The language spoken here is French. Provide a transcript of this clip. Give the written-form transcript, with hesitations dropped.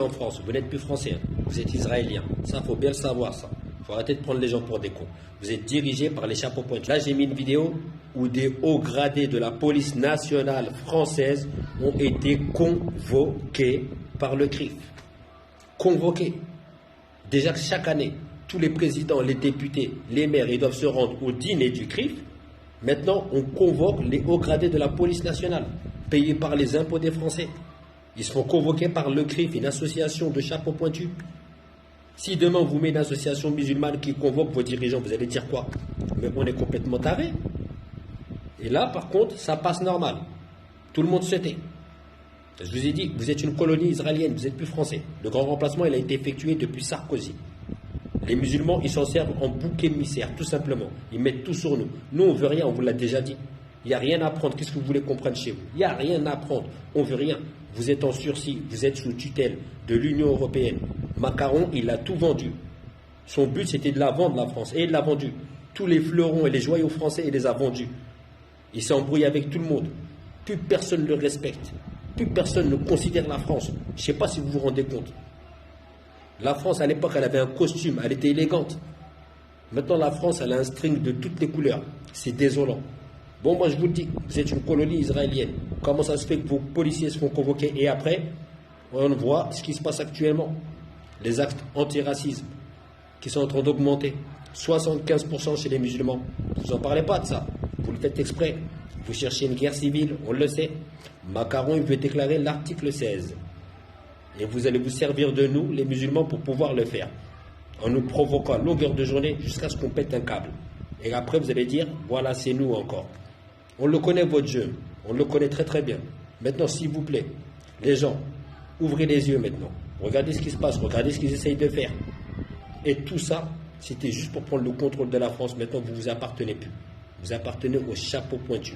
en France, vous n'êtes plus français, vous êtes israélien. Ça, faut bien le savoir, ça. Faut arrêter de prendre les gens pour des cons. Vous êtes dirigé par les chapeaux pointus. Là, j'ai mis une vidéo où des hauts gradés de la police nationale française ont été convoqués par le CRIF. Convoqués. Déjà que chaque année, tous les présidents, les députés, les maires, ils doivent se rendre au dîner du CRIF. Maintenant, on convoque les hauts gradés de la police nationale, payés par les impôts des Français. Ils seront convoqués par le CRIF, une association de chapeaux pointus. Si demain on vous met une association musulmane qui convoque vos dirigeants, vous allez dire quoi? Mais on est complètement taré. Et là, par contre, ça passe normal. Tout le monde se tait. Je vous ai dit, vous êtes une colonie israélienne, vous n'êtes plus français. Le grand remplacement, il a été effectué depuis Sarkozy. Les musulmans, ils s'en servent en bouc émissaire, tout simplement. Ils mettent tout sur nous. Nous, on ne veut rien, on vous l'a déjà dit. Il n'y a rien à apprendre. Qu'est-ce que vous voulez qu'on prenne chez vous? Il n'y a rien à apprendre. On ne veut rien. Vous êtes en sursis, vous êtes sous tutelle de l'Union européenne. Macron, il a tout vendu. Son but, c'était de la vendre, la France. Et il l'a vendu. Tous les fleurons et les joyaux français, il les a vendus. Il s'est embrouillé avec tout le monde. Plus personne ne le respecte. Plus personne ne considère la France. Je ne sais pas si vous vous rendez compte. La France, à l'époque, elle avait un costume. Elle était élégante. Maintenant, la France, elle a un string de toutes les couleurs. C'est désolant. Bon, moi je vous le dis, vous êtes une colonie israélienne. Comment ça se fait que vos policiers se font convoquer? Et après, on voit ce qui se passe actuellement. Les actes antiracisme qui sont en train d'augmenter. 75% chez les musulmans. Vous n'en parlez pas de ça. Vous le faites exprès. Vous cherchez une guerre civile, on le sait. Macron, il veut déclarer l'article 16. Et vous allez vous servir de nous, les musulmans, pour pouvoir le faire. En nous provoquant à longueur de journée jusqu'à ce qu'on pète un câble. Et après, vous allez dire, voilà, c'est nous encore. On le connaît, votre jeu. On le connaît très très bien. Maintenant, s'il vous plaît, les gens, ouvrez les yeux maintenant. Regardez ce qui se passe, regardez ce qu'ils essayent de faire. Et tout ça, c'était juste pour prendre le contrôle de la France. Maintenant, vous ne vous appartenez plus. Vous appartenez au chapeau pointu.